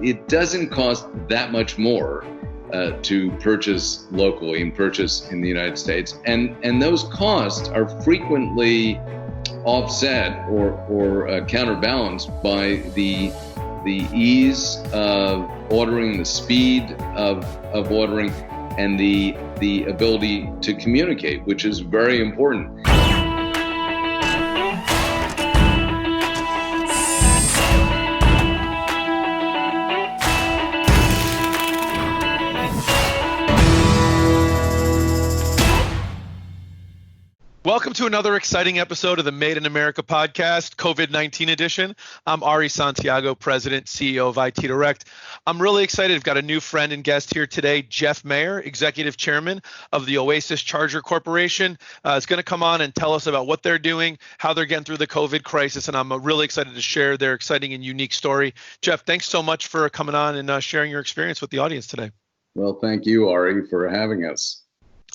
it doesn't cost that much more to purchase locally and purchase in the United States. And those costs are frequently offset or counterbalanced by the ease of ordering, the speed of ordering, and the ability to communicate, which is very important. Welcome to another exciting episode of the Made in America podcast, COVID-19 edition. I'm Ari Santiago, President, CEO of IT Direct. I'm really excited. I've got a new friend and guest here today, Jeff Mayer, Executive Chairman of the Oasis Charger Corporation. Is going to come on and tell us about what they're doing, how they're getting through the COVID crisis, and I'm really excited to share their exciting and unique story. Jeff, thanks so much for coming on and sharing your experience with the audience today. Well, thank you, Ari, for having us.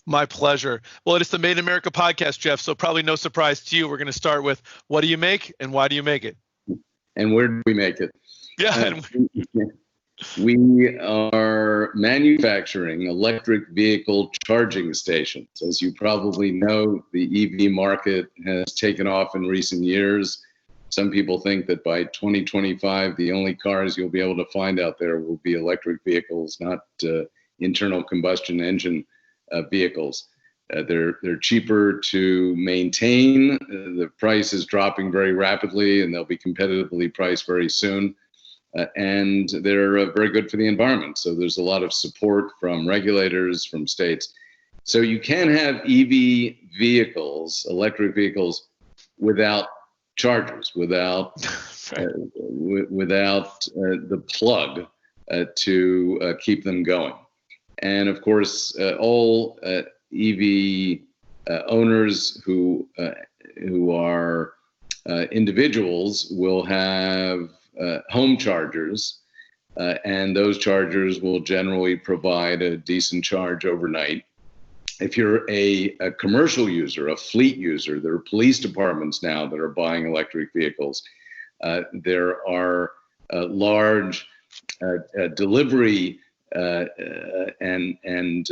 My pleasure. Well, it's the Made in America podcast, Jeff, so probably no surprise to you. We're going to start with what do you make and why do you make it? And where do we make it? Yeah. We are manufacturing electric vehicle charging stations. As you probably know, the EV market has taken off in recent years. Some people think that by 2025, the only cars you'll be able to find out there will be electric vehicles, not internal combustion engine vehicles. They're cheaper to maintain. The price is dropping very rapidly, and they'll be competitively priced very soon. And they're very good for the environment. So there's a lot of support from regulators, from states. So you can have EV vehicles, electric vehicles, without chargers, without the plug to keep them going. And of course, all EV owners who are individuals will have home chargers, and those chargers will generally provide a decent charge overnight. If you're a commercial user, a fleet user, there are police departments now that are buying electric vehicles. There are large delivery and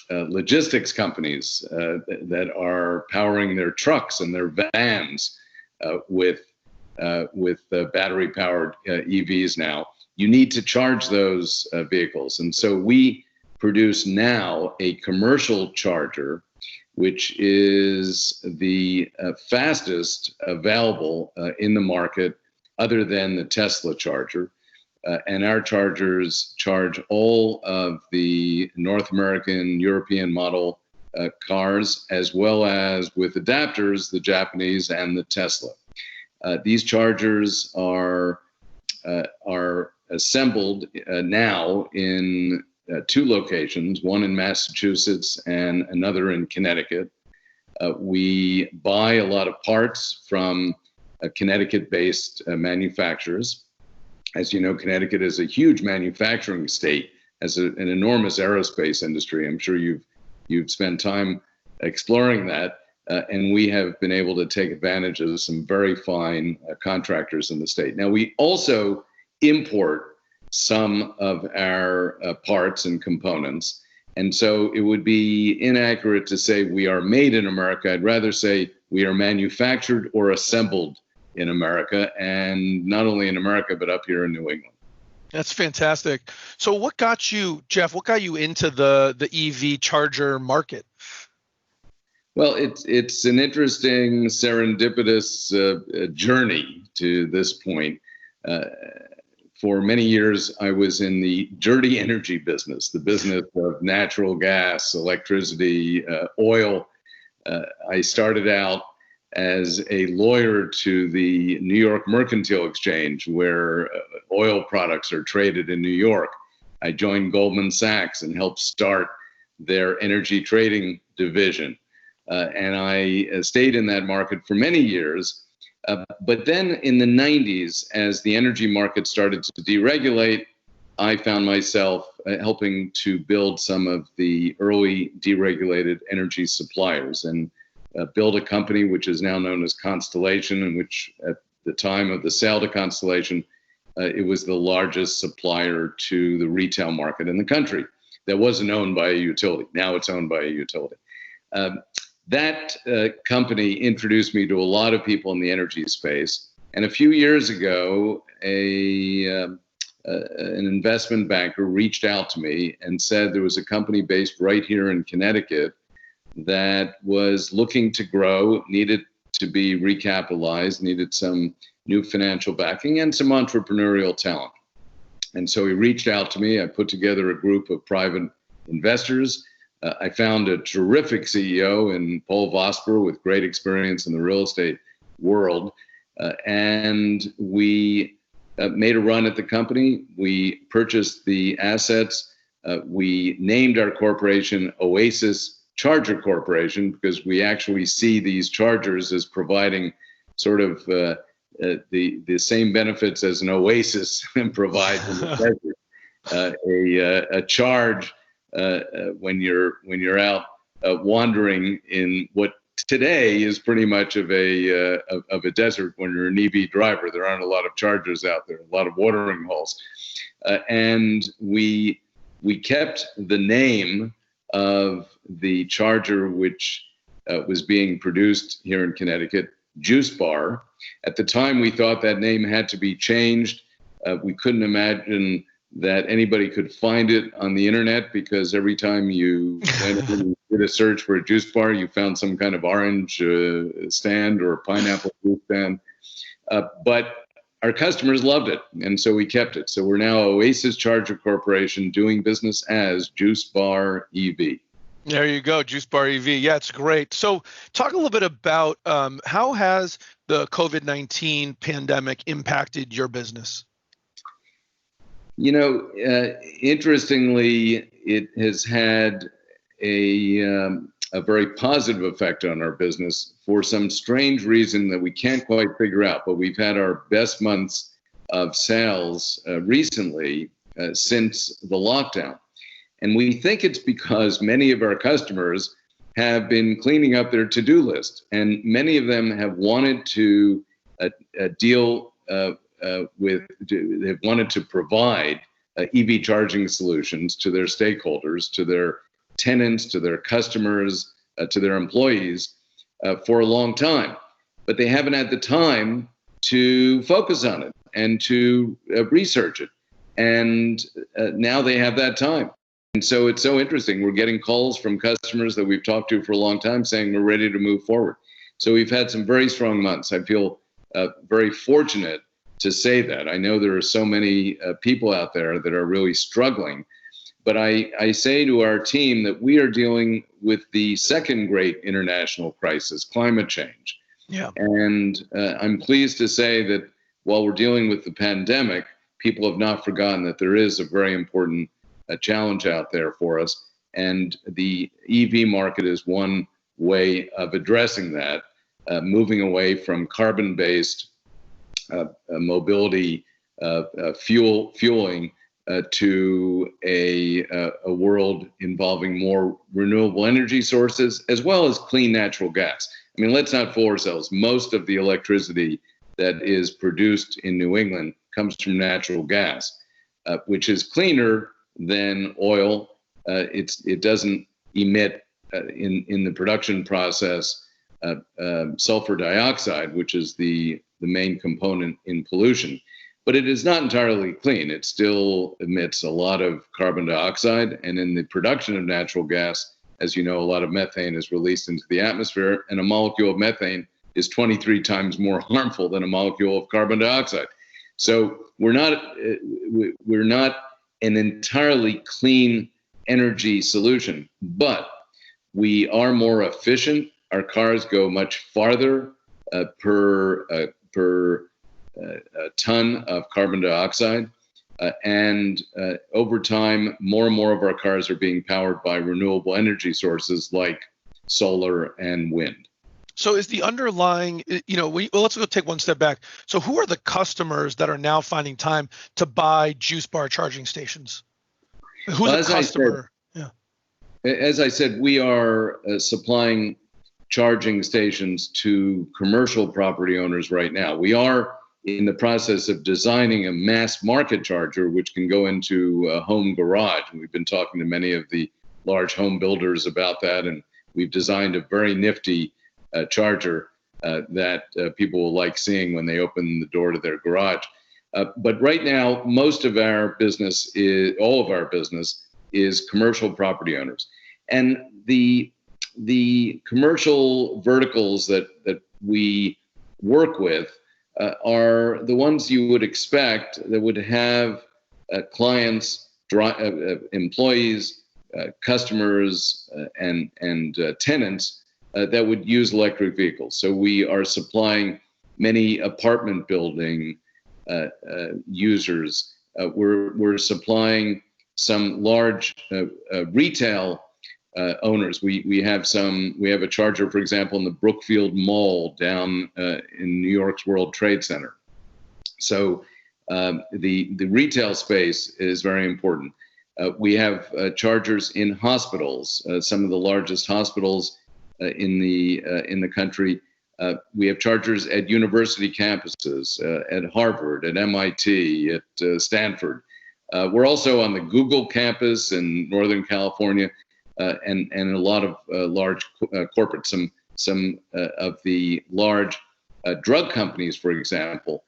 logistics companies that are powering their trucks and their vans with battery-powered EVs now. You need to charge those vehicles. And so we produce now a commercial charger, which is the fastest available in the market other than the Tesla charger. And our chargers charge all of the North American, European model cars, as well as with adapters, the Japanese and the Tesla. These chargers are assembled now in two locations, one in Massachusetts and another in Connecticut. We buy a lot of parts from Connecticut-based manufacturers. As you know, Connecticut is a huge manufacturing state, has an enormous aerospace industry. I'm sure you've spent time exploring that, and we have been able to take advantage of some very fine contractors in the state. Now, we also import some of our parts and components, and so it would be inaccurate to say we are made in America. I'd rather say we are manufactured or assembled in America, and not only in America, but up here in New England. That's fantastic. So what got you, Jeff, into the EV charger market? Well, it's an interesting serendipitous journey to this point. For many years, I was in the dirty energy business, the business of natural gas, electricity, oil. I started out as a lawyer to the New York Mercantile Exchange, where oil products are traded in New York. I joined Goldman Sachs and helped start their energy trading division. And I stayed in that market for many years. But then in the 90s, as the energy market started to deregulate, I found myself helping to build some of the early deregulated energy suppliers and build a company which is now known as Constellation, and which at the time of the sale to Constellation it was the largest supplier to the retail market in the country that wasn't owned by a utility. Now it's owned by a utility. That company introduced me to a lot of people in the energy space. And a few years ago, an investment banker reached out to me and said there was a company based right here in Connecticut that was looking to grow, needed to be recapitalized, needed some new financial backing and some entrepreneurial talent. And so he reached out to me. I put together a group of private investors. I found a terrific CEO in Paul Vosper with great experience in the real estate world. And we made a run at the company. We purchased the assets. We named our corporation Oasis Charger Corporation because we actually see these chargers as providing sort of the same benefits as an oasis provides in the desert. A charge when you're out wandering in what today is pretty much of a desert. When you're an EV driver, there aren't a lot of chargers out there, a lot of watering holes, and we kept the name of the charger which was being produced here in Connecticut, JuiceBar. At the time, we thought that name had to be changed. We couldn't imagine that anybody could find it on the internet because every time you went and did a search for a juice bar, you found some kind of orange stand or pineapple juice stand. But our customers loved it, and so we kept it. So we're now Oasis Charger Corporation doing business as JuiceBar EV. There you go, JuiceBar EV. Yeah, it's great. So talk a little bit about how has the COVID-19 pandemic impacted your business? You know, interestingly, it has had a very positive effect on our business for some strange reason that we can't quite figure out. But we've had our best months of sales recently since the lockdown. And we think it's because many of our customers have been cleaning up their to-do list. And many of them have wanted to deal they've wanted to provide EV charging solutions to their stakeholders, to their tenants, to their customers, to their employees for a long time. But they haven't had the time to focus on it and to research it. And now they have that time. And so it's so interesting. We're getting calls from customers that we've talked to for a long time saying we're ready to move forward. So we've had some very strong months. I feel very fortunate to say that. I know there are so many people out there that are really struggling, but I say to our team that we are dealing with the second great international crisis, climate change. Yeah. And I'm pleased to say that while we're dealing with the pandemic, people have not forgotten that there is a very important challenge out there for us. And the EV market is one way of addressing that, moving away from carbon-based mobility fueling to a world involving more renewable energy sources as well as clean natural gas. I mean, let's not fool ourselves. Most of the electricity that is produced in New England comes from natural gas, which is cleaner than oil. It doesn't emit in the production process sulfur dioxide, which is the main component in pollution. But it is not entirely clean. It still emits a lot of carbon dioxide. And in the production of natural gas, as you know, a lot of methane is released into the atmosphere. And a molecule of methane is 23 times more harmful than a molecule of carbon dioxide. So we're not an entirely clean energy solution, but we are more efficient. Our cars go much farther per ton of carbon dioxide. And over time, more and more of our cars are being powered by renewable energy sources like solar and wind. So is the underlying, let's go take one step back. So who are the customers that are now finding time to buy JuiceBar charging stations? Who's the customer? As I said, we are supplying charging stations to commercial property owners right now. We are in the process of designing a mass market charger, which can go into a home garage. And we've been talking to many of the large home builders about that, and we've designed a very nifty charger that people will like seeing when they open the door to their garage. But right now, most of our business all of our business is commercial property owners. And the commercial verticals that we work with are the ones you would expect that would have clients, employees, customers, and tenants that would use electric vehicles. So we are supplying many apartment building users. We're supplying some large retail owners. We have a charger, for example, in the Brookfield Mall down in New York's World Trade Center. So the retail space is very important. We have chargers in hospitals, some of the largest hospitals in the country. We have chargers at university campuses, at Harvard, at MIT, at Stanford. We're also on the Google campus in Northern California, and a lot of large corporates. Some of the large drug companies, for example,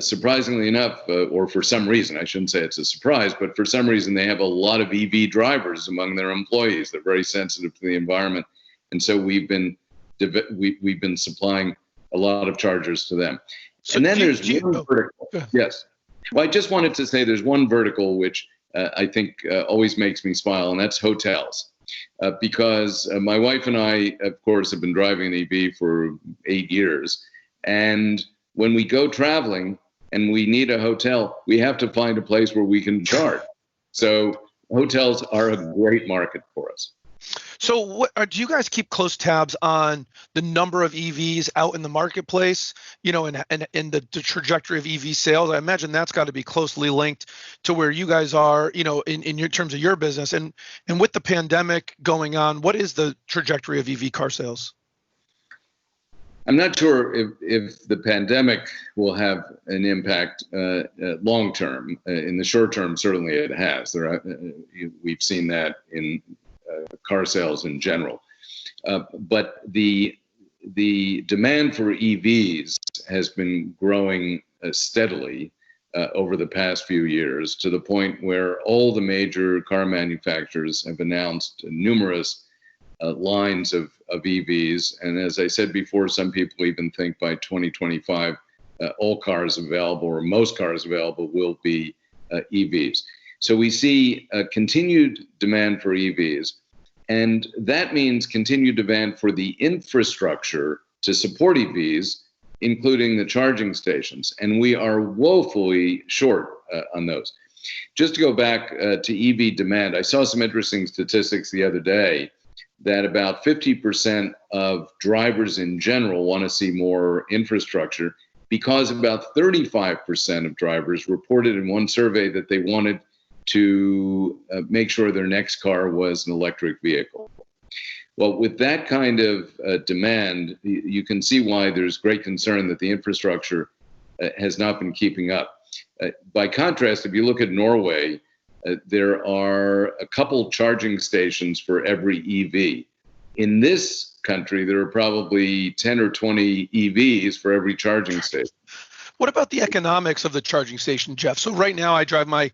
surprisingly enough, or for some reason, I shouldn't say it's a surprise, but for some reason they have a lot of EV drivers among their employees. They're very sensitive to the environment, and so we've been supplying a lot of chargers to them. So and then there's one vertical. Yes. Well, I just wanted to say there's one vertical which I think always makes me smile, and that's hotels. Because my wife and I, of course, have been driving an EV for 8 years. And when we go traveling and we need a hotel, we have to find a place where we can charge. So hotels are a great market for us. So do you guys keep close tabs on the number of EVs out in the marketplace, and the trajectory of EV sales? I imagine that's got to be closely linked to where you guys are, in your terms of your business. And with the pandemic going on, what is the trajectory of EV car sales? I'm not sure if the pandemic will have an impact long term. In the short term, certainly it has. We've seen that in car sales in general. But the demand for EVs has been growing steadily over the past few years, to the point where all the major car manufacturers have announced numerous lines of EVs. And as I said before, some people even think by 2025, all cars available, or most cars available, will be EVs. So we see a continued demand for EVs, and that means continued demand for the infrastructure to support EVs, including the charging stations. And we are woefully short on those. Just to go back to EV demand, I saw some interesting statistics the other day that about 50% of drivers in general want to see more infrastructure, because about 35% of drivers reported in one survey that they wanted to make sure their next car was an electric vehicle. Well, with that kind of demand, you can see why there's great concern that the infrastructure has not been keeping up. By contrast, if you look at Norway, there are a couple charging stations for every EV. In this country, there are probably 10 or 20 EVs for every charging station. What about the economics of the charging station, Jeff? So right now I drive my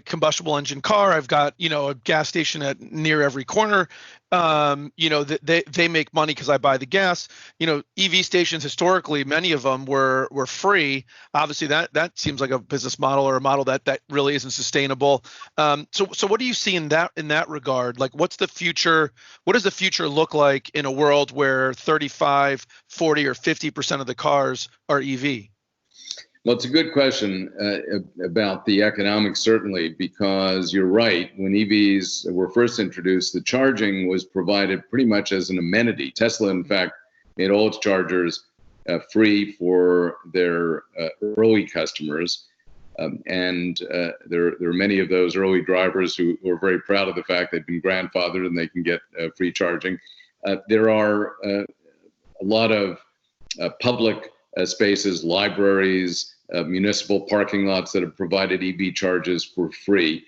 combustible engine car. I've got, a gas station at near every corner. They make money because I buy the gas. EV stations historically, many of them were free. Obviously that seems like a business model, or a model that really isn't sustainable. So what do you see in that regard? Like, what's the future? What does the future look like in a world where 35, 40, or 50% of the cars are EV? Well, it's a good question about the economics, certainly, because you're right. When EVs were first introduced, the charging was provided pretty much as an amenity. Tesla, in fact, made all its chargers free for their early customers. And there are many of those early drivers who are very proud of the fact they've been grandfathered and they can get free charging. There are a lot of public spaces, libraries, municipal parking lots that have provided EV charges for free.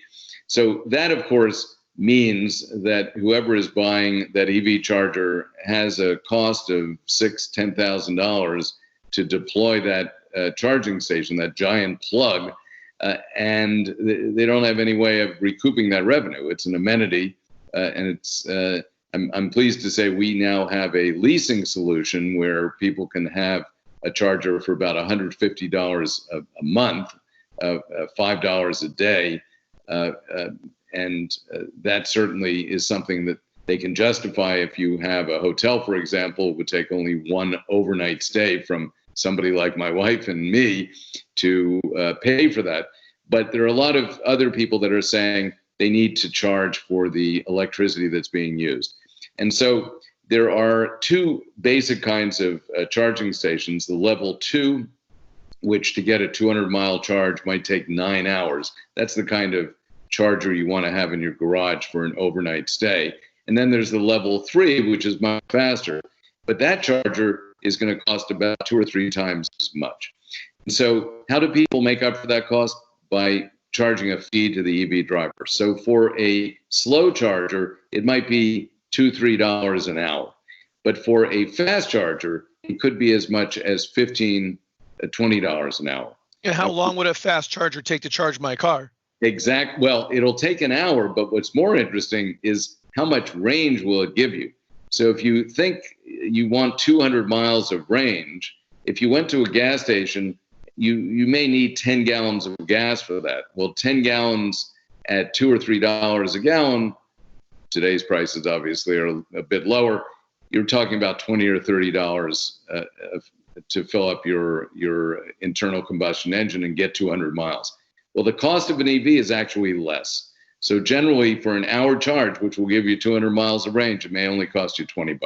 So that, of course, means that whoever is buying that EV charger has a cost of $10,000 to deploy that charging station, that giant plug, and they don't have any way of recouping that revenue. It's an amenity, and it's. I'm pleased to say we now have a leasing solution where people can have a charger for about $150 a month, $5 a day, and that certainly is something that they can justify. If you have a hotel, for example, it would take only one overnight stay from somebody like my wife and me to pay for that. But there are a lot of other people that are saying they need to charge for the electricity that's being used. And so there are two basic kinds of charging stations. The level 2, which to get a 200-mile charge might take 9 hours. That's the kind of charger you want to have in your garage for an overnight stay. And then there's the level 3, which is much faster. But that charger is going to cost about 2 or 3 times as much. And so how do people make up for that cost? By charging a fee to the EV driver. So for a slow charger, it might be $2, $3 an hour. But for a fast charger, it could be as much as $15, $20 an hour. And how long would a fast charger take to charge my car? Well, it'll take an hour, but what's more interesting is how much range will it give you? So if you think you want 200 miles of range, if you went to a gas station, you may need 10 gallons of gas for that. Well, 10 gallons at $2 or $3 a gallon, today's prices obviously are a bit lower. You're talking about $20 or $30 to fill up your internal combustion engine and get 200 miles. Well, the cost of an EV is actually less. So generally, for an hour charge, which will give you 200 miles of range, it may only cost you $20.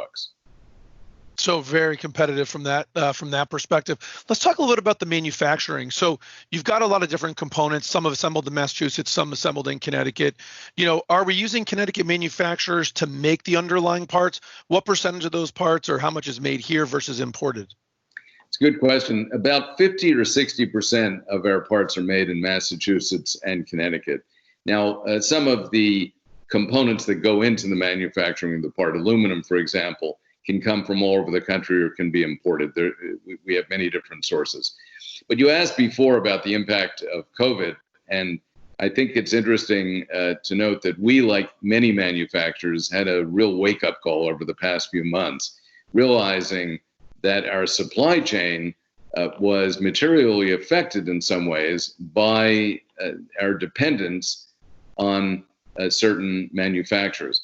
So very competitive from that perspective. Let's talk a little bit about the manufacturing. So you've got a lot of different components, some assembled in Massachusetts, some assembled in Connecticut. Are we using Connecticut manufacturers to make the underlying parts? What percentage of those parts or how much is made here versus imported? It's a good question. About 50 or 60% of our parts are made in Massachusetts and Connecticut. Now, some of the components that go into the manufacturing of the part, aluminum, for example, can come from all over the country or can be imported. We have many different sources. But you asked before about the impact of COVID, and I think it's interesting to note that we, like many manufacturers, had a real wake-up call over the past few months, realizing that our supply chain was materially affected in some ways by our dependence on certain manufacturers.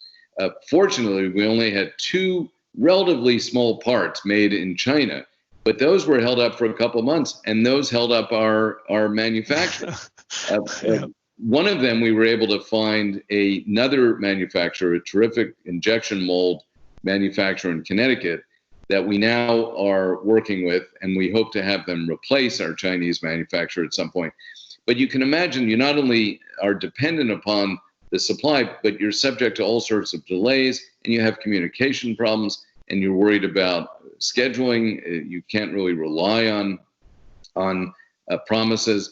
Fortunately, we only had 2 relatively small parts made in China, but those were held up for a couple of months, and those held up our manufacturing. One of them, we were able to find another manufacturer, a terrific injection mold manufacturer in Connecticut, that we now are working with, and we hope to have them replace our Chinese manufacturer at some point. But you can imagine you not only are dependent upon the supply, but you're subject to all sorts of delays, and you have communication problems, and you're worried about scheduling. You can't really rely on promises.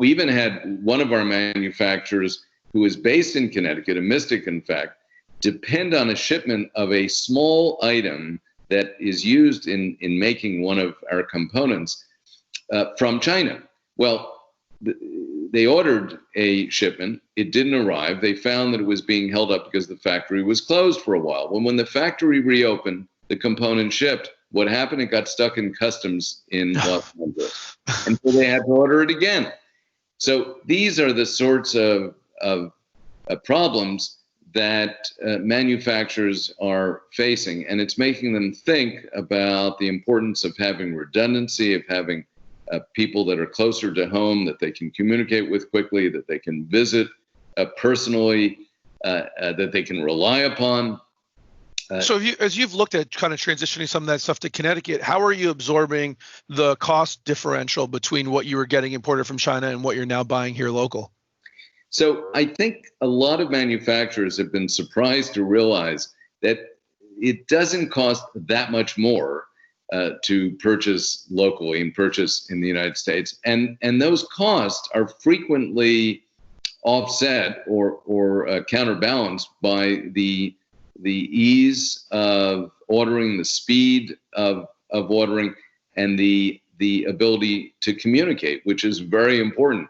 We even had one of our manufacturers, who is based in Connecticut, a Mystic, in fact, depend on a shipment of a small item that is used in making one of our components from China. Well, they ordered a shipment. It didn't arrive. They found that it was being held up because the factory was closed for a while. When the factory reopened, the component shipped. What happened? It got stuck in customs in Los Angeles. And so they had to order it again. So these are the sorts of problems that manufacturers are facing. And it's making them think about the importance of having redundancy, of having people that are closer to home, that they can communicate with quickly, that they can visit personally, that they can rely upon. So as you've looked at kind of transitioning some of that stuff to Connecticut, how are you absorbing the cost differential between what you were getting imported from China and what you're now buying here local? So I think a lot of manufacturers have been surprised to realize that it doesn't cost that much more to purchase locally and purchase in the United States. And those costs are frequently offset or counterbalanced by the ease of ordering, the speed of ordering, and the ability to communicate, which is very important.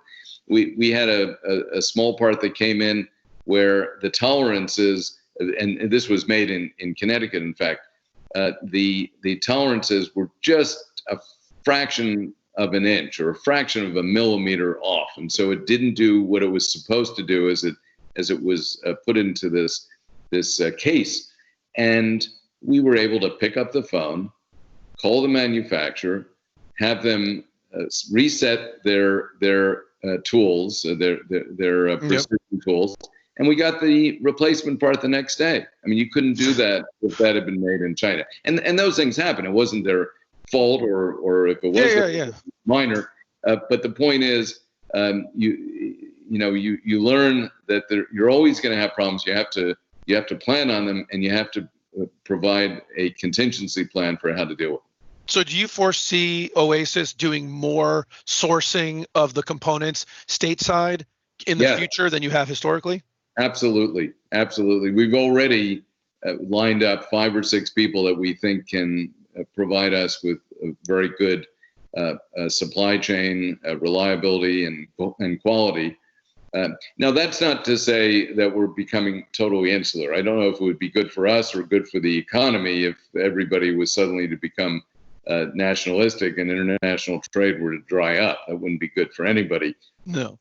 We had a small part that came in where the tolerances, and this was made in Connecticut, in fact, the tolerances were just a fraction of an inch or a fraction of a millimeter off, and so it didn't do what it was supposed to do as it was put into this case. And we were able to pick up the phone, call the manufacturer, have them reset their tools, their precision tools, and we got the replacement part the next day. I mean, you couldn't do that if that had been made in China. And those things happen. It wasn't their fault, or if it was minor. But the point is, you learn that you're always going to have problems. You have to plan on them, and you have to provide a contingency plan for how to deal with them. So do you foresee Oasis doing more sourcing of the components stateside in the future than you have historically? Absolutely. We've already lined up 5 or 6 people that we think can provide us with a very good supply chain reliability and quality. Now, that's not to say that we're becoming totally insular. I don't know if it would be good for us or good for the economy if everybody was suddenly to become nationalistic and international trade were to dry up. That wouldn't be good for anybody. No.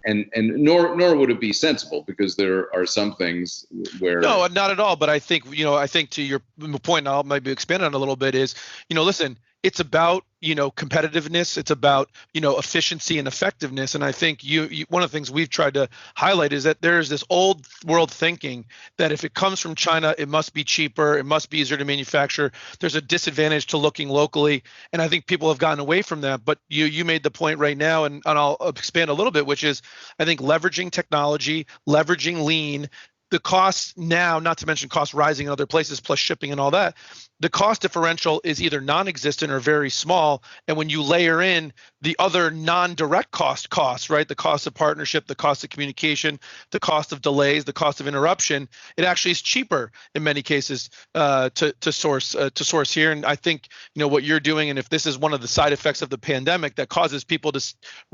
And nor would it be sensible, because there are some things where no, not at all. But I think to your point, I'll maybe expand on it a little bit, is, listen, it's about, competitiveness. It's about, efficiency and effectiveness. And I think you one of the things we've tried to highlight is that there's this old world thinking that if it comes from China, it must be cheaper, it must be easier to manufacture. There's a disadvantage to looking locally. And I think people have gotten away from that. But you made the point right now, and I'll expand a little bit, which is, I think, leveraging technology, leveraging lean, the costs now, not to mention costs rising in other places, plus shipping and all that, the cost differential is either non-existent or very small. And when you layer in the other non-direct costs, right, the cost of partnership, the cost of communication, the cost of delays, the cost of interruption, it actually is cheaper in many cases to source here. And I think, what you're doing, and if this is one of the side effects of the pandemic that causes people to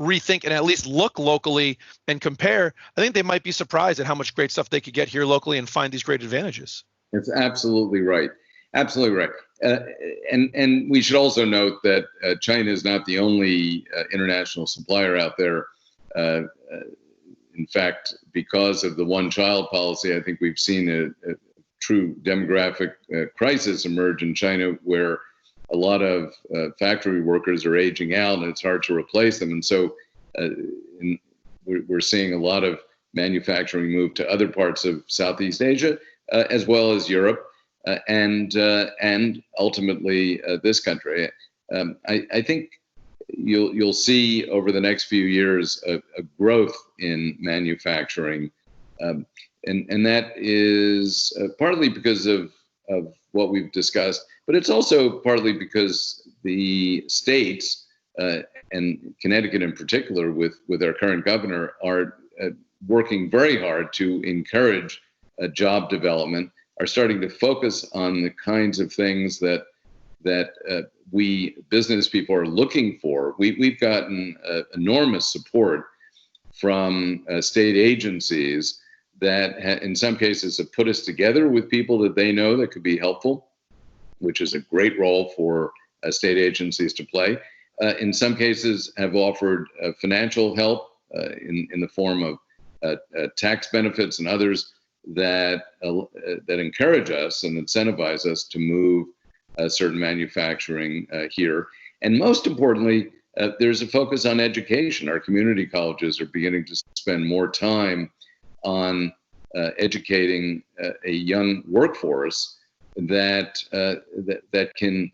rethink and at least look locally and compare, I think they might be surprised at how much great stuff they could get here locally and find these great advantages. It's absolutely right. Absolutely right. And we should also note that China is not the only international supplier out there. In fact, because of the one-child policy, I think we've seen a true demographic crisis emerge in China, where a lot of factory workers are aging out and it's hard to replace them. And so we're seeing a lot of manufacturing move to other parts of Southeast Asia, as well as Europe. And ultimately this country. I think you'll see over the next few years a growth in manufacturing, and that is partly because of what we've discussed, but it's also partly because the states and Connecticut in particular, with our current governor, are working very hard to encourage job development, are starting to focus on the kinds of things that we business people are looking for. We've gotten enormous support from state agencies that in some cases have put us together with people that they know that could be helpful, which is a great role for state agencies to play. In some cases have offered financial help in the form of tax benefits and others that encourage us and incentivize us to move certain manufacturing here. And most importantly, there's a focus on education. Our community colleges are beginning to spend more time on educating a young workforce that can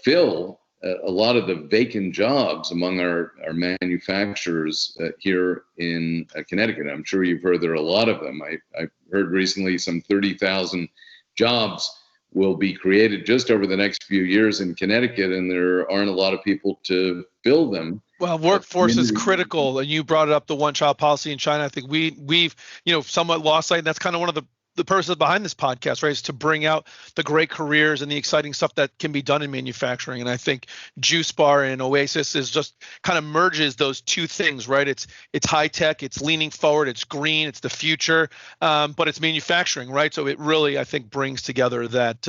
fill a lot of the vacant jobs among our manufacturers here in Connecticut. I'm sure you've heard there are a lot of them. I've heard recently some 30,000 jobs will be created just over the next few years in Connecticut, and there aren't a lot of people to fill them. Well, workforce is critical, and you brought up the one-child policy in China. I think we've somewhat lost sight, and that's kind of one of the purposes behind this podcast, right? Is to bring out the great careers and the exciting stuff that can be done in manufacturing. And I think JuiceBar and Oasis is just kind of merges those two things, right? It's high tech, it's leaning forward, it's green, it's the future, but it's manufacturing, right? So it really, I think, brings together that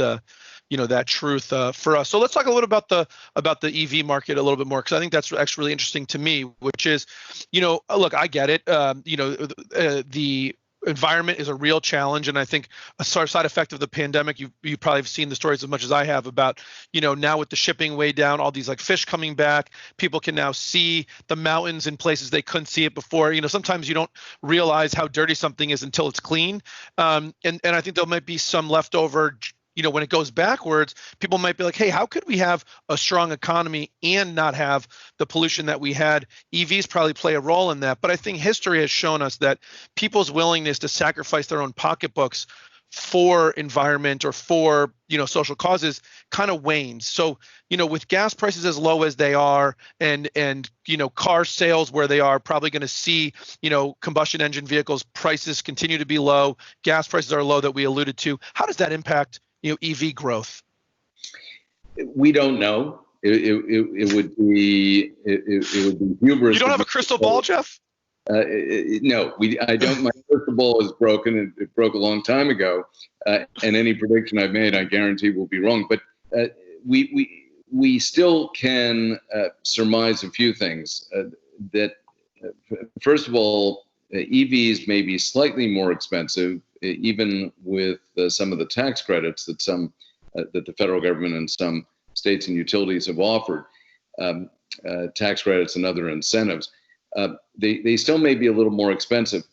that truth for us. So let's talk a little about the EV market a little bit more, because I think that's actually really interesting to me, which is, look, I get it. The environment is a real challenge, and I think a side effect of the pandemic, you probably have seen the stories as much as I have about, now with the shipping way down, all these like fish coming back, people can now see the mountains in places they couldn't see it before. Sometimes you don't realize how dirty something is until it's clean, and I think there might be some leftover. When it goes backwards, people might be like, hey, how could we have a strong economy and not have the pollution that we had? EVs probably play a role in that. But I think history has shown us that people's willingness to sacrifice their own pocketbooks for environment or for, social causes kind of wanes. So, with gas prices as low as they are and car sales where they are, probably going to see, combustion engine vehicles prices continue to be low. Gas prices are low that we alluded to. How does that impact EV growth? We don't know. It would be hubris. You don't have a crystal ball, Jeff? No, I don't. My crystal ball is broken. It broke a long time ago, and any prediction I've made, I guarantee, will be wrong. But we still can surmise a few things. That first of all, EVs may be slightly more expensive, even with some of the tax credits that that the federal government and some states and utilities have offered, tax credits and other incentives. They still may be a little more expensive,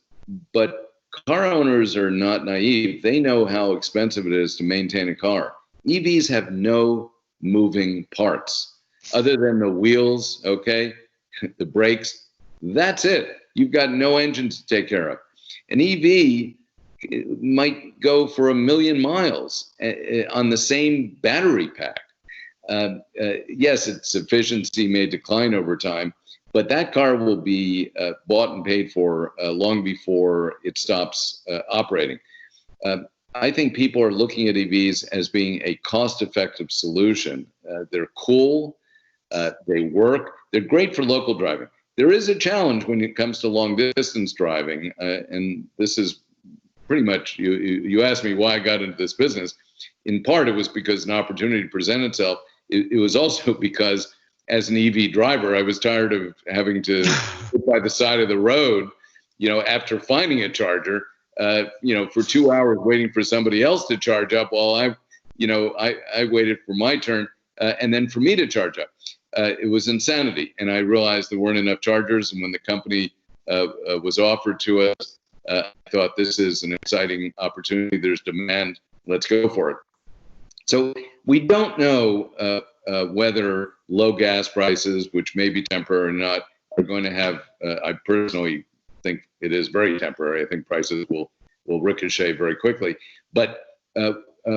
but car owners are not naive. They know how expensive it is to maintain a car. EVs have no moving parts other than the wheels, okay, the brakes. That's it. You've got no engine to take care of. An EV might go for 1 million miles on the same battery pack. Yes, its efficiency may decline over time, but that car will be bought and paid for long before it stops operating. I think people are looking at EVs as being a cost-effective solution. They're cool, they work, they're great for local driving. There is a challenge when it comes to long-distance driving, and this is pretty much, you asked me why I got into this business. In part, it was because an opportunity presented itself. It was also because, as an EV driver, I was tired of having to sit by the side of the road, after finding a charger, for 2 hours waiting for somebody else to charge up while I waited for my turn, and then for me to charge up. It was insanity. And I realized there weren't enough chargers. And when the company was offered to us, I thought, this is an exciting opportunity. There's demand. Let's go for it. So we don't know whether low gas prices, which may be temporary or not, are going to have, I personally think it is very temporary. I think prices will ricochet very quickly. But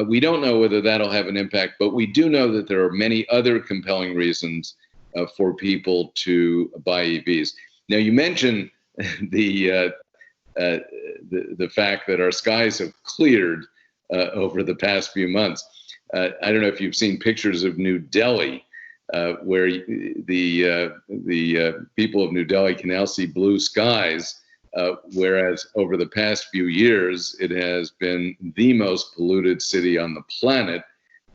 we don't know whether that'll have an impact, but we do know that there are many other compelling reasons for people to buy EVs. Now, you mentioned the fact that our skies have cleared over the past few months. I don't know if you've seen pictures of New Delhi, where the people of New Delhi can now see blue skies. Whereas over the past few years, it has been the most polluted city on the planet,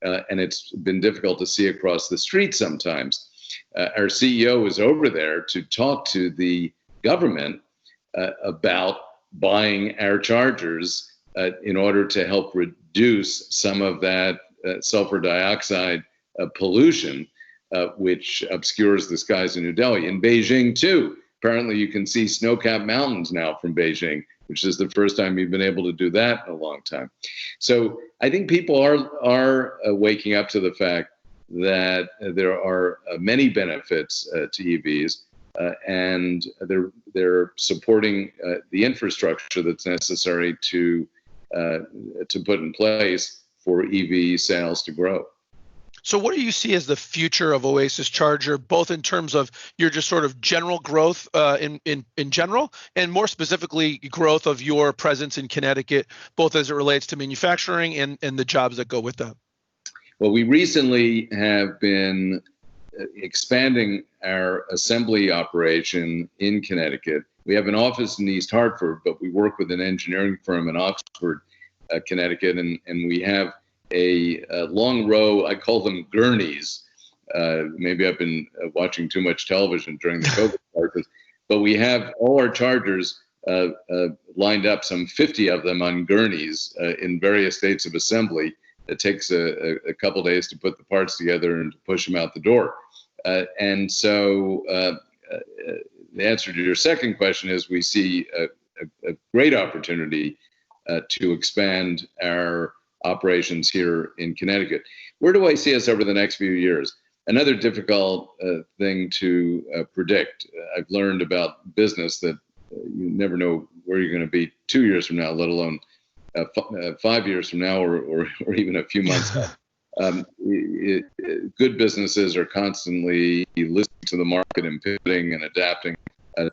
and it's been difficult to see across the street sometimes. Our CEO was over there to talk to the government about buying our chargers in order to help reduce some of that sulfur dioxide pollution, which obscures the skies in New Delhi. In Beijing, too. Apparently, you can see snow-capped mountains now from Beijing, which is the first time you've been able to do that in a long time. So I think people are waking up to the fact that there are many benefits to EVs, and they're supporting the infrastructure that's necessary to put in place for EV sales to grow. So what do you see as the future of Oasis Charger, both in terms of your just sort of general growth in general, and more specifically growth of your presence in Connecticut, both as it relates to manufacturing and the jobs that go with that? Well, we recently have been expanding our assembly operation in Connecticut. We have an office in East Hartford, but we work with an engineering firm in Oxford, Connecticut, and we have a long row, I call them gurneys. Maybe I've been watching too much television during the COVID crisis, but we have all our chargers lined up, some 50 of them on gurneys in various states of assembly. It takes a couple days to put the parts together and to push them out the door. And so the answer to your second question is we see a great opportunity to expand our operations here in Connecticut. Where do I see us over the next few years? Another difficult thing to predict. I've learned about business that you never know where you're going to be 2 years from now, let alone 5 years from now, or even a few months. Good businesses are constantly listening to the market and pivoting and adapting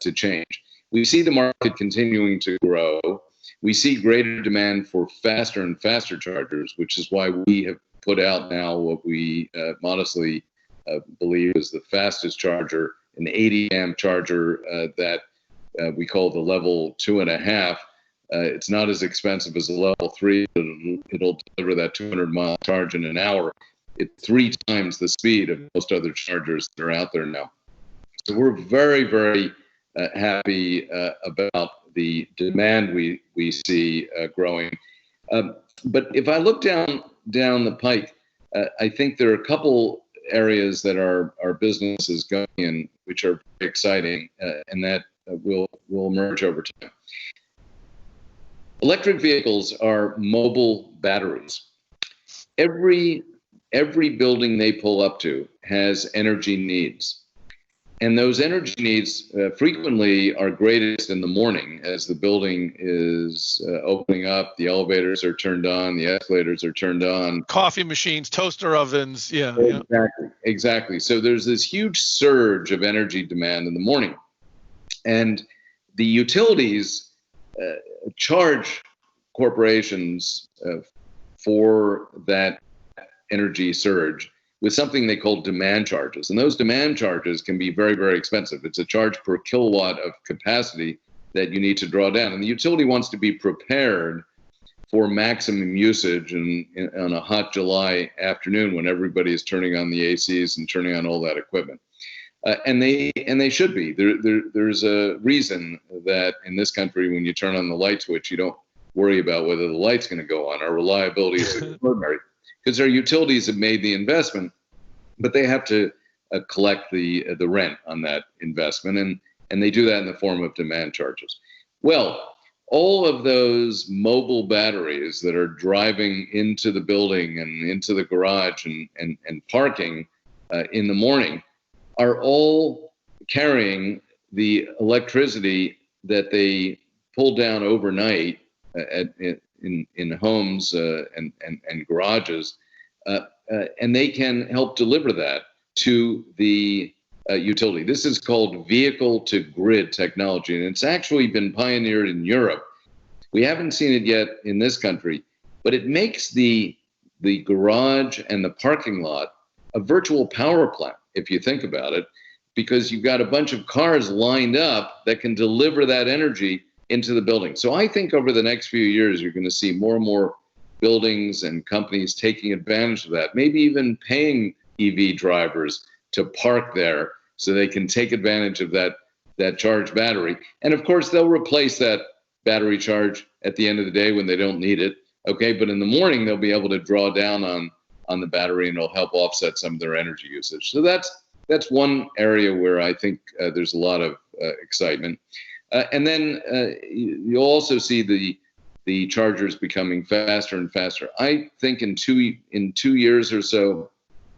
to change. We see the market continuing to grow. We see greater demand for faster and faster chargers, which is why we have put out now what we modestly believe is the fastest charger, an 80 amp charger that we call the level 2.5. It's not as expensive as a level 3. It'll deliver that 200-mile charge in an hour. It's 3 times the speed of most other chargers that are out there now. So we're very, very happy about the demand we see growing. But if I look down the pike, I think there are a couple areas that our business is going in which are very exciting and that will emerge over time. Electric vehicles are mobile batteries. Every building they pull up to has energy needs. And those energy needs frequently are greatest in the morning as the building is opening up, the elevators are turned on, the escalators are turned on. Coffee machines, toaster ovens, yeah. Exactly. So there's this huge surge of energy demand in the morning. And the utilities charge corporations for that energy surge with something they call demand charges. And those demand charges can be very, very expensive. It's a charge per kilowatt of capacity that you need to draw down. And the utility wants to be prepared for maximum usage on a hot July afternoon when everybody is turning on the ACs and turning on all that equipment. And they should be. There's a reason that in this country, when you turn on the light switch, you don't worry about whether the light's going to go on. Our reliability is extraordinary because our utilities have made the investment, but they have to collect the rent on that investment, and they do that in the form of demand charges. Well, all of those mobile batteries that are driving into the building and into the garage and parking in the morning are all carrying the electricity that they pull down overnight in homes and garages, and they can help deliver that to the utility. This is called vehicle-to-grid technology, and it's actually been pioneered in Europe. We haven't seen it yet in this country, but it makes the garage and the parking lot a virtual power plant, if you think about it, because you've got a bunch of cars lined up that can deliver that energy into the building. So I think over the next few years, you're going to see more and more buildings and companies taking advantage of that, maybe even paying EV drivers to park there so they can take advantage of that charged battery. And of course, they'll replace that battery charge at the end of the day when they don't need it. Okay, but in the morning, they'll be able to draw down on the battery and it'll help offset some of their energy usage. So that's one area where I think there's a lot of excitement. And then you'll also see the chargers becoming faster and faster. I think in two years or so,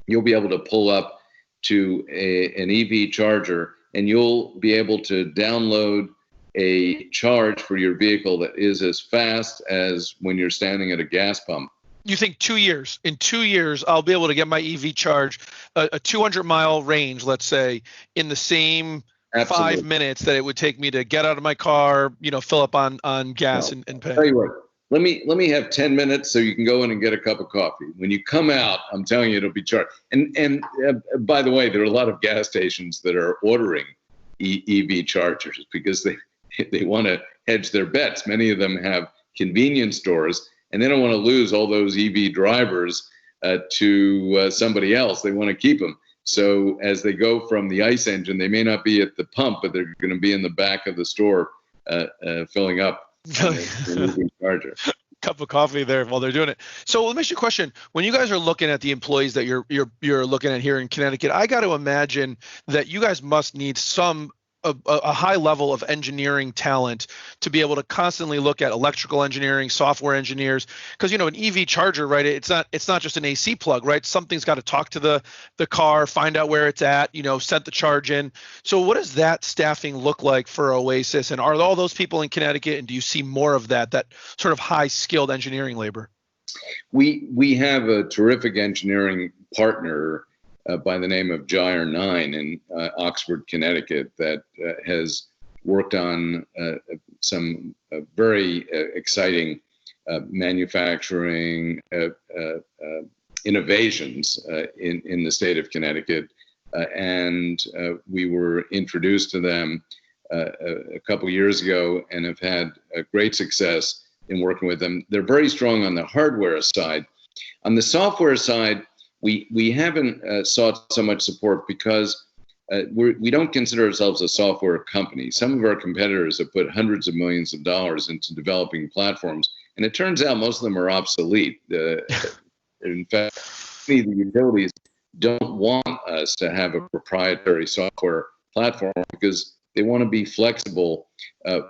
you'll be able to pull up to an EV charger and you'll be able to download a charge for your vehicle that is as fast as when you're standing at a gas pump. You think 2 years? In 2 years, I'll be able to get my EV charge a 200-mile range, let's say, in the same Absolutely. 5 minutes that it would take me to get out of my car, fill up on gas No. and pay. Tell you what, let me have 10 minutes so you can go in and get a cup of coffee. When you come out, I'm telling you, it'll be charged. And by the way, there are a lot of gas stations that are ordering EV chargers because they want to hedge their bets. Many of them have convenience stores, and they don't want to lose all those EV drivers to somebody else. They want to keep them. So as they go from the ICE engine, they may not be at the pump, but they're going to be in the back of the store filling up an EV charger. Cup of coffee there while they're doing it. So let me ask you a question. When you guys are looking at the employees that you're looking at here in Connecticut, I got to imagine that you guys must need a high level of engineering talent to be able to constantly look at electrical engineering, software engineers, because an EV charger, right? It's not just an AC plug, right? Something's got to talk to the car, find out where it's at, set the charge in. So what does that staffing look like for Oasis? And are all those people in Connecticut? And do you see more of that sort of high skilled engineering labor? We have a terrific engineering partner by the name of Gyre 9 in Oxford, Connecticut, that has worked on some very exciting manufacturing innovations in the state of Connecticut. And we were introduced to them a couple years ago and have had great success in working with them. They're very strong on the hardware side. On the software side, we haven't sought so much support because we don't consider ourselves a software company. Some of our competitors have put hundreds of millions of dollars into developing platforms, and it turns out most of them are obsolete. In fact, many of the utilities don't want us to have a proprietary software platform because they want to be flexible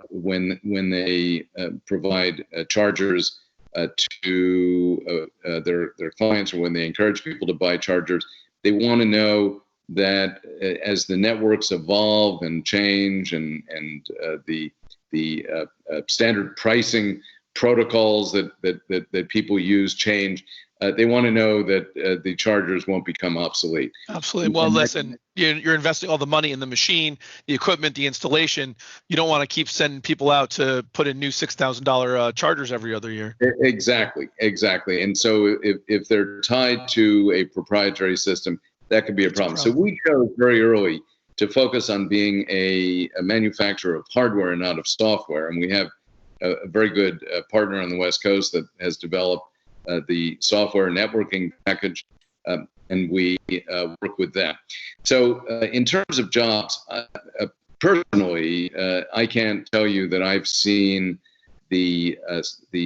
when they provide chargers to their clients, or when they encourage people to buy chargers. They want to know that as the networks evolve and change, and the standard pricing protocols that people use change, they want to know that the chargers won't become obsolete. Absolutely. Well, listen, you're investing all the money in the machine, the equipment, the installation. You don't want to keep sending people out to put in new $6,000 chargers every other year. Exactly. And so if they're tied to a proprietary system, that could be a problem. So we chose very early to focus on being a manufacturer of hardware and not of software. And we have a very good partner on the West Coast that has developed the software networking package, and we work with them. So in terms of jobs, personally, I can't tell you that I've seen the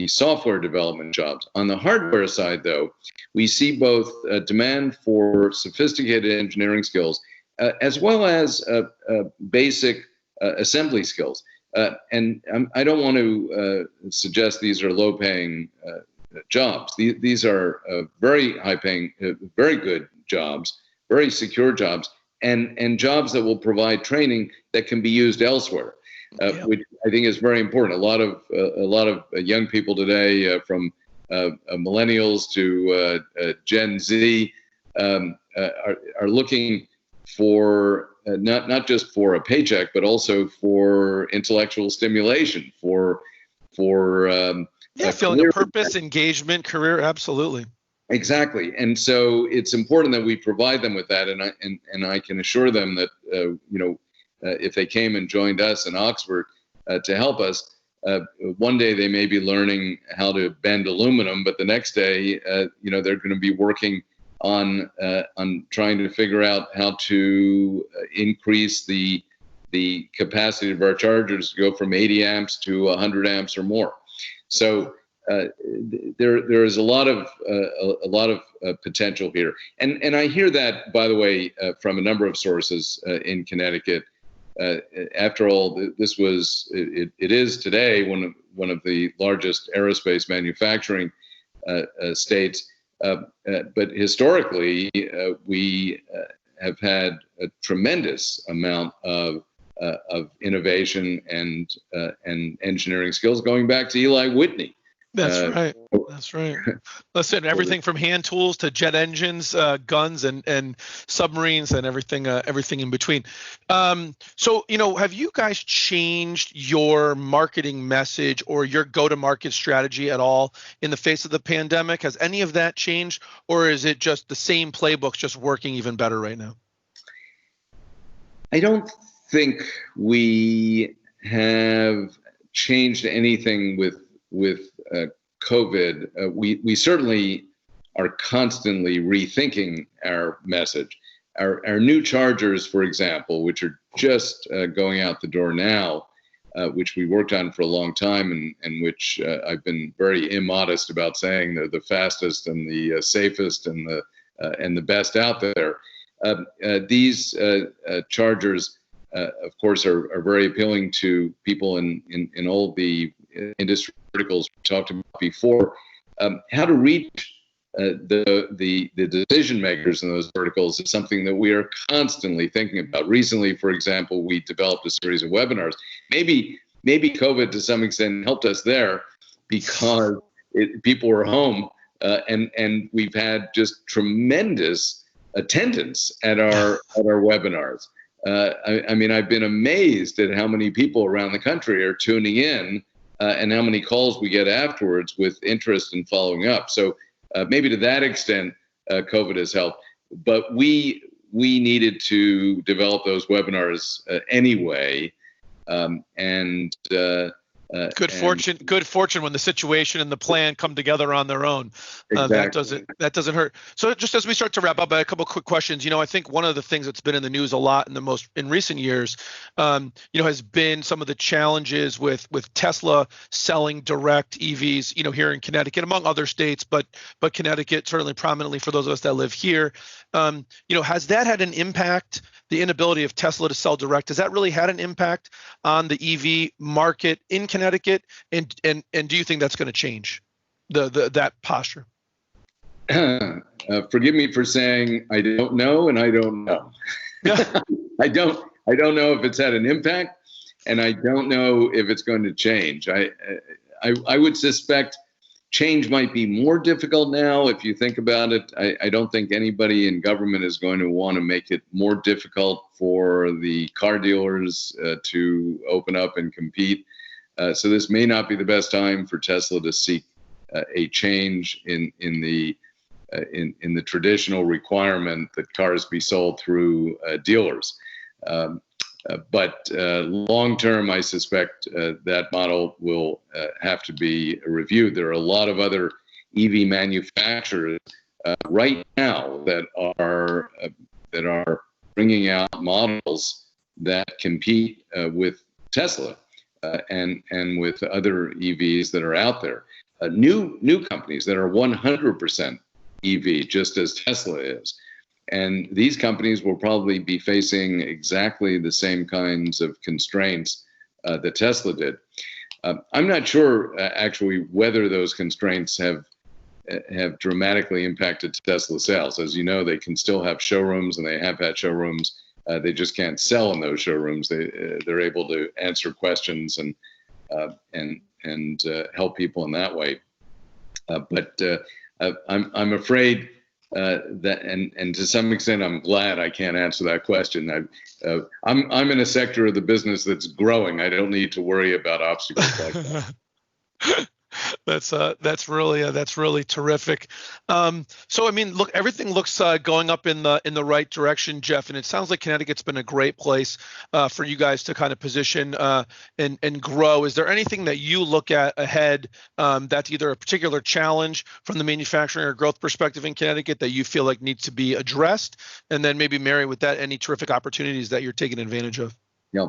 software development jobs. On the hardware side, though, we see both demand for sophisticated engineering skills as well as basic assembly skills. And I don't want to suggest these are low-paying jobs. These are very high-paying, very good jobs, very secure jobs, and jobs that will provide training that can be used elsewhere, which I think is very important. A lot of young people today, from millennials to Gen Z, are looking for not just for a paycheck, but also for intellectual stimulation, for feeling a purpose, engagement, career. Absolutely. Exactly. And so it's important that we provide them with that. And I can assure them that, if they came and joined us in Oxford to help us, one day they may be learning how to bend aluminum, but the next day, they're going to be working on trying to figure out how to increase the capacity of our chargers to go from 80 amps to 100 amps or more. So there is a lot of potential here, and I hear that, by the way, from a number of sources in Connecticut. After all, this was it is today one of the largest aerospace manufacturing states, but historically we have had a tremendous amount of innovation and engineering skills going back to Eli Whitney. That's right. That's right. Listen, everything from hand tools to jet engines, guns, and submarines, and everything in between. So, have you guys changed your marketing message or your go-to-market strategy at all in the face of the pandemic? Has any of that changed, or is it just the same playbooks just working even better right now? I don't think we have changed anything with COVID. We certainly are constantly rethinking our message. Our new chargers, for example, which are just going out the door now, which we worked on for a long time, and which I've been very immodest about saying they're the fastest and the safest and the best out there. These chargers, of course, are very appealing to people in all the industry verticals we talked about before. How to reach the decision makers in those verticals is something that we are constantly thinking about. Recently, for example, we developed a series of webinars. Maybe COVID to some extent helped us there because people were home, and we've had just tremendous attendance at our webinars. I mean, I've been amazed at how many people around the country are tuning in, and how many calls we get afterwards with interest in following up. So maybe to that extent, COVID has helped. But we needed to develop those webinars anyway, Good fortune when the situation and the plan come together on their own. Exactly. That doesn't hurt. So just as we start to wrap up, I have a couple quick questions. I think one of the things that's been in the news a lot in recent years, has been some of the challenges with Tesla selling direct EVs, here in Connecticut, among other states, but Connecticut certainly prominently for those of us that live here. Has that had an impact? The inability of Tesla to sell direct, has that really had an impact on the EV market in Connecticut? And do you think that's going to change that posture? Forgive me for saying I don't know, and I don't know. I don't know if it's had an impact, and I don't know if it's going to change. I would suspect change might be more difficult now. If you think about it, I don't think anybody in government is going to want to make it more difficult for the car dealers to open up and compete. So this may not be the best time for Tesla to seek a change in the traditional requirement that cars be sold through dealers. But long term, I suspect that model will have to be reviewed. There are a lot of other EV manufacturers right now that are bringing out models that compete with Tesla and with other EVs that are out there. New companies that are 100% EV, just as Tesla is. And these companies will probably be facing exactly the same kinds of constraints that Tesla did. I'm not sure, actually, whether those constraints have dramatically impacted Tesla sales. As you know, they can still have showrooms, and they have had showrooms. They just can't sell in those showrooms. They're able to answer questions and help people in that way. But I'm afraid. That and to some extent, I'm glad I can't answer that question. I'm in a sector of the business that's growing. I don't need to worry about obstacles like that. That's really terrific. So I mean, look, everything looks going up in the right direction, Jeff, and it sounds like Connecticut's been a great place for you guys to kind of position and grow. Is there anything that you look at ahead that's either a particular challenge from the manufacturing or growth perspective in Connecticut that you feel like needs to be addressed, and then maybe marry with that any terrific opportunities that you're taking advantage of? Yeah.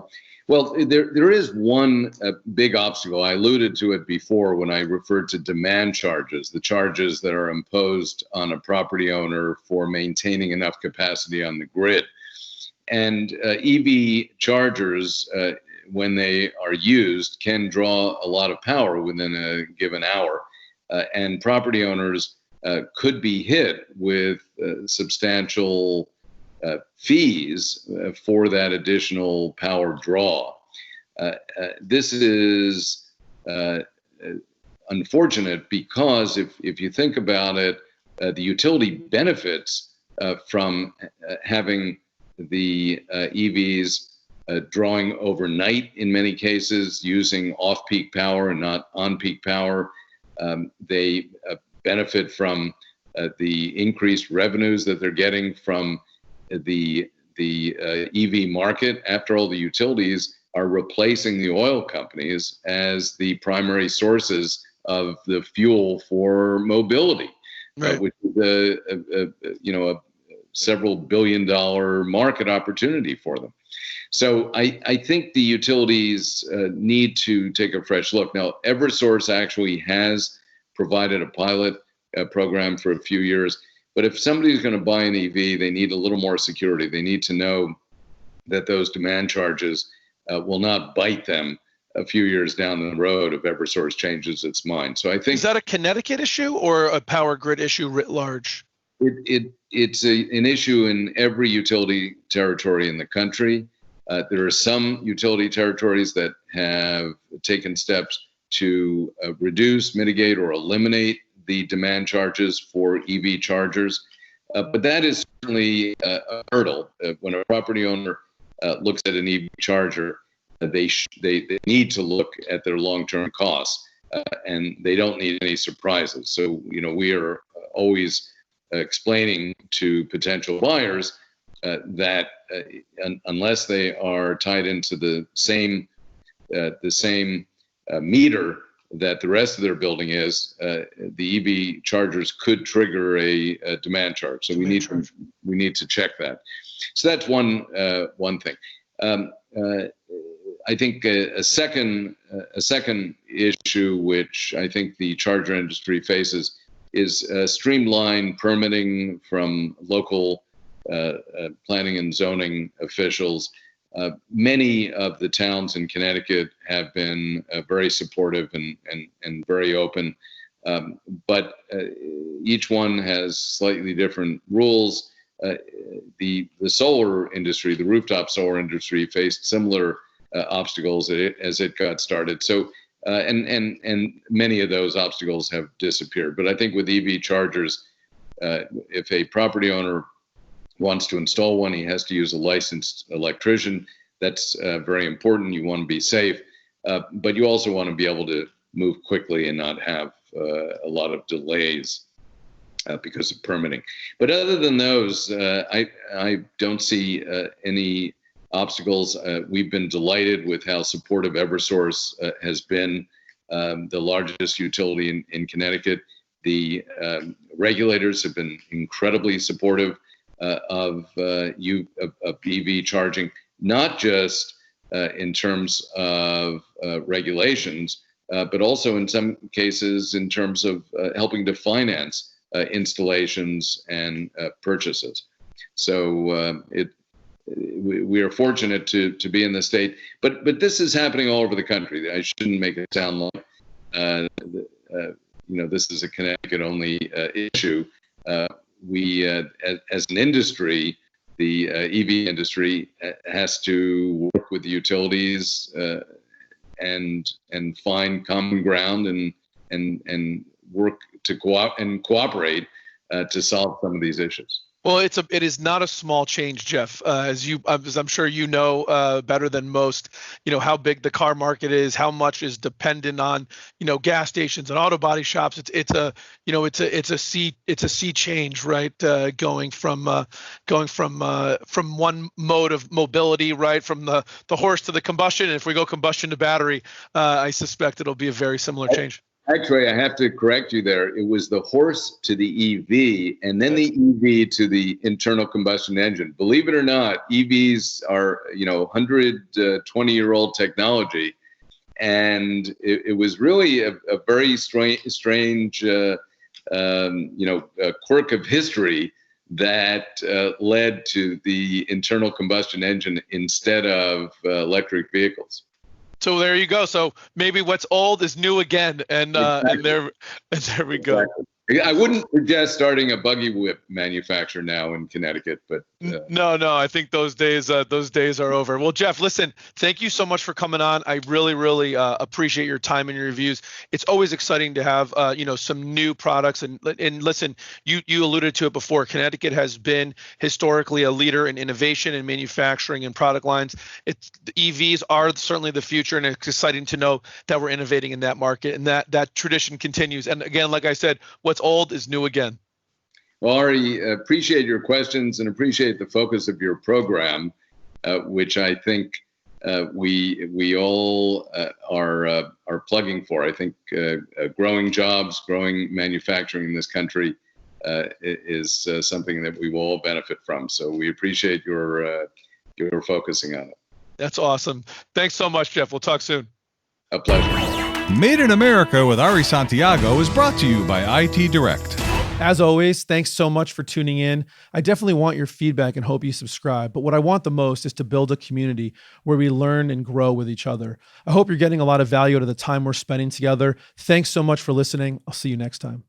Well, there is one big obstacle. I alluded to it before when I referred to demand charges, the charges that are imposed on a property owner for maintaining enough capacity on the grid. And EV chargers, when they are used, can draw a lot of power within a given hour. And property owners could be hit with substantial fees for that additional power draw. This is unfortunate because if you think about it, the utility benefits from having the EVs drawing overnight in many cases, using off-peak power and not on-peak power. They benefit from the increased revenues that they're getting from the EV market. After all, the utilities are replacing the oil companies as the primary sources of the fuel for mobility, right. Which is a several billion-dollar market opportunity for them. So I think the utilities need to take a fresh look. Now, Eversource actually has provided a pilot program for a few years. But if somebody's going to buy an EV, they need a little more security. They need to know that those demand charges will not bite them a few years down the road if Eversource changes its mind. So I think— Is that a Connecticut issue or a power grid issue writ large? It's an issue in every utility territory in the country. There are some utility territories that have taken steps to reduce, mitigate, or eliminate the demand charges for EV chargers. But that is certainly a hurdle. When a property owner looks at an EV charger, they need to look at their long-term costs, and they don't need any surprises. So, we are always explaining to potential buyers that unless they are tied into the same meter that the rest of their building is, the EV chargers could trigger a demand charge. So we need to check that. So that's one thing. I think a second issue which I think the charger industry faces is streamlined permitting from local planning and zoning officials. Many of the towns in Connecticut have been very supportive and very open, but each one has slightly different rules. The solar industry, the rooftop solar industry, faced similar obstacles as it got started. So, and many of those obstacles have disappeared. But I think with EV chargers, if a property owner wants to install one, he has to use a licensed electrician. That's very important. You want to be safe, but you also want to be able to move quickly and not have a lot of delays because of permitting. But other than those, I don't see any obstacles. We've been delighted with how supportive Eversource has been, the largest utility in Connecticut. The regulators have been incredibly supportive of EV charging, not just in terms of regulations, but also in some cases in terms of helping to finance installations and purchases. So we are fortunate to be in this state, but this is happening all over the country. I shouldn't make it sound like this is a Connecticut-only issue. We, as an industry, the EV industry has to work with the utilities and find common ground and work to cooperate to solve some of these issues. Well, it is not a small change, Jeff. As I'm sure you know better than most, how big the car market is, how much is dependent on gas stations and auto body shops. It's a sea change, right? Going from one mode of mobility, right, from the horse to the combustion. And if we go combustion to battery, I suspect it'll be a very similar change. Actually, I have to correct you there. It was the horse to the EV and then the EV to the internal combustion engine. Believe it or not, EVs are, 120-year-old technology. And it was really a very strange quirk of history that led to the internal combustion engine instead of electric vehicles. So there you go. So maybe what's old is new again, and there we go. Exactly. I wouldn't suggest starting a buggy whip manufacturer now in Connecticut, but No, I think those days are over. Well, Jeff, listen, thank you so much for coming on. I really appreciate your time and your reviews. It's always exciting to have some new products, and listen, you alluded to it before. Connecticut has been historically a leader in innovation and manufacturing and product lines. The EVs are certainly the future, and it's exciting to know that we're innovating in that market, and that tradition continues. And again, like I said, what's old is new again. Well, Ari, appreciate your questions and appreciate the focus of your program, which I think we all are plugging for. I think growing jobs, growing manufacturing in this country is something that we will all benefit from. So we appreciate your focusing on it. That's awesome. Thanks so much, Jeff. We'll talk soon. A pleasure. Made in America with Ari Santiago is brought to you by IT Direct. As always, thanks so much for tuning in. I definitely want your feedback and hope you subscribe. But what I want the most is to build a community where we learn and grow with each other. I hope you're getting a lot of value out of the time we're spending together. Thanks so much for listening. I'll see you next time.